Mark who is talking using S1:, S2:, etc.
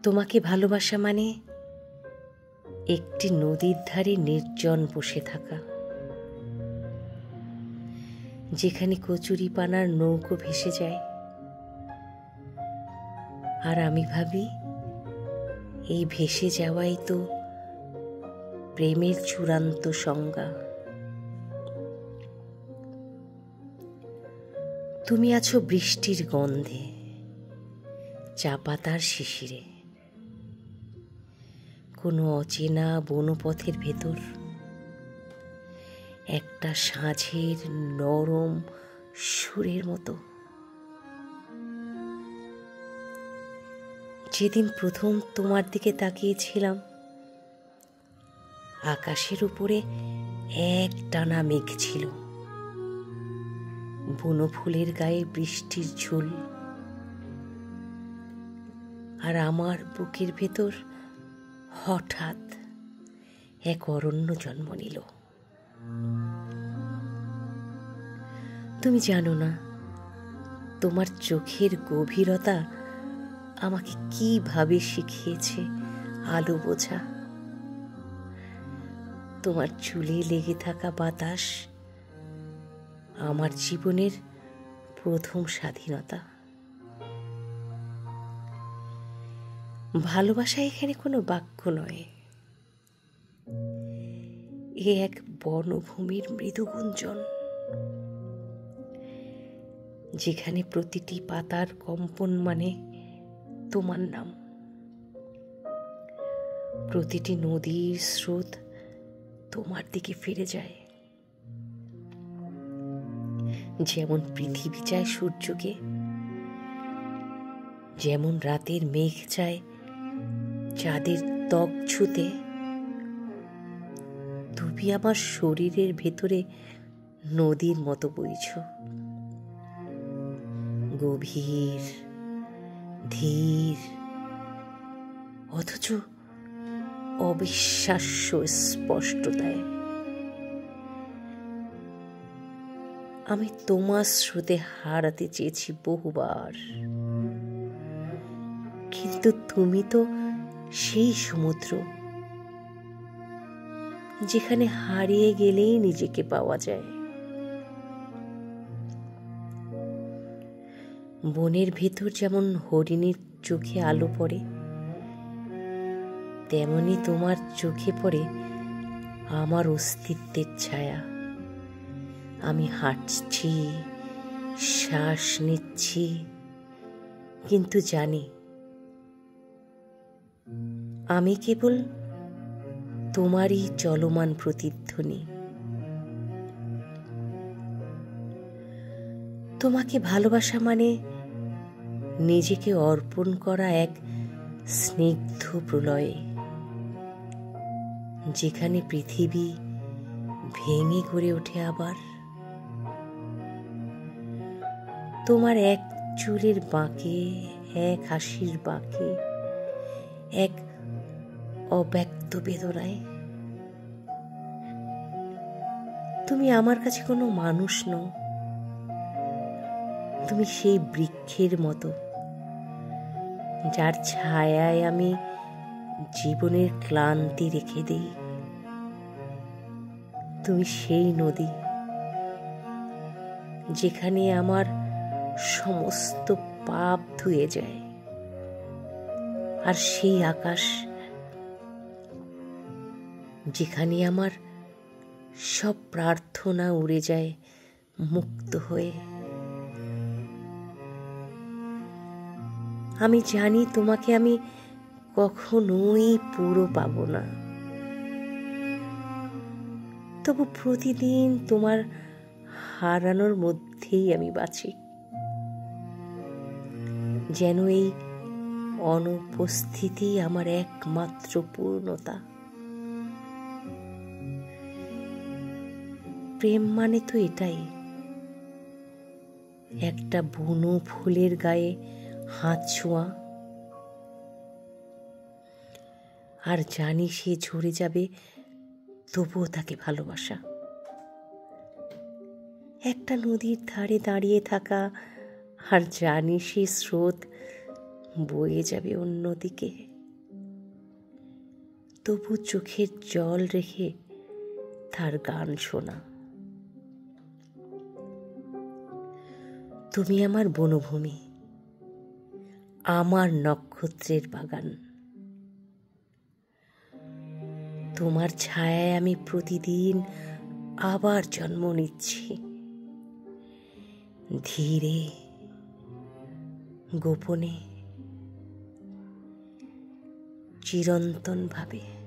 S1: তোমাকে ভালোবাসা মানে একটি নদীর ধারে নির্জন বসে থাকা, যেখানে কচুরিপানার নৌকো ভেসে যায়, আর আমি ভাবি এই ভেসে যাওয়াই তো প্রেমের চূড়ান্ত সংজ্ঞা। তুমি আছো বৃষ্টির গন্ধে, চা পাতার শিশিরে, কোনো অচেনা বনপথের ভেতর, একটা সাঁঝের নরম সুরের মতো। যেদিন প্রথম তোমার দিকে তাকিয়েছিলাম, আকাশের উপরে এক টানা মেঘ ছিল, বনফুলের গায়ে বৃষ্টির ঝুল, আর আমার বুকের ভেতর হঠাৎ এক অরণ্য জন্ম নিল। তুমি জানো না, তোমার চোখের গভীরতা আমাকে কিভাবে শিখিয়েছে আলো বোঝা। তোমার চুলে লেগে থাকা বাতাস আমার জীবনের প্রথম স্বাধীনতা। ভালোবাসা এখানে কোনো বাক্য নয়, এ এক বনভূমির মৃদু গুঞ্জন, যেখানে প্রতিটি পাতার কম্পন মানে তোমার নাম, প্রতিটি নদীর স্রোত তোমার দিকে ফিরে যায়। যেমন পৃথিবী চায় সূর্যকে, যেমন রাতের মেঘ চায় চাঁদের ত্বক ছুঁতে, তুমি আমার শরীরের ভেতরে নদীর মতো বইছ, গভীর, ধীর, অথচ অবিশ্বাস্য স্পষ্টতায়। আমি তোমার স্রোতে হারাতে চেয়েছি বহুবার, কিন্তু তুমি তো সেই সমুদ্র, যেখানে হারিয়ে গেলেই নিজেকে পাওয়া যায়। বনের ভেতর যেমন হরিণীর চোখে আলো পড়ে, তেমনি তোমার চোখে পড়ে আমার অস্তিত্বের ছায়া। আমি হাঁটছি, শ্বাস নিচ্ছি, কিন্তু জানি আমি কেবল তোমারই চলমান প্রতিধ্বনি। তোমাকে ভালোবাসা মানে নিজেকে অর্পণ করা এক স্নিগ্ধ প্রলয়ে, যেখানে পৃথিবী ভেঙে গড়ে ওঠে আবার। তোমার এক চুলের বাঁকে, এক হাসির বাঁকে, এক অব্যক্ত বেদনায়। তুমি আমার কাছে কোনো মানুষ নও, তুমি সেই বৃক্ষের মতো যার ছায়ায় আমি জীবনের ক্লান্তি রেখে দিই। তুমি সেই নদী যেখানে আমার সমস্ত পাপ ধুয়ে যায়, আর সেই আকাশ যেখানে আমার সব প্রার্থনা উড়ে যায় মুক্ত হয়ে। আমি জানি তোমাকে আমি কখনোই পুরো পাবো না, তবু প্রতিদিন তোমার হারানোর মধ্যেই আমি বাঁচি, যেন এই অনুপস্থিতি আমার একমাত্র পূর্ণতা। প্রেম মানে তো এটাই, একটা বুনো ফুলের গায়ে হাত ছোঁয়া, আর জানি সে ঝরে যাবে, তবুও তাকে ভালোবাসা। একটা নদীর ধারে দাঁড়িয়ে থাকা, আর জানি সে স্রোত বয়ে যাবে অন্যদিকে। তবু চোখের জল রেখে তার গান শোনা। তুমি আমার বনভূমি, আমার নক্ষত্রের বাগান। তোমার ছায়ায় আমি প্রতিদিন আবার জন্ম নিচ্ছি, ধীরে গোপনে চিরন্তন ভাবে।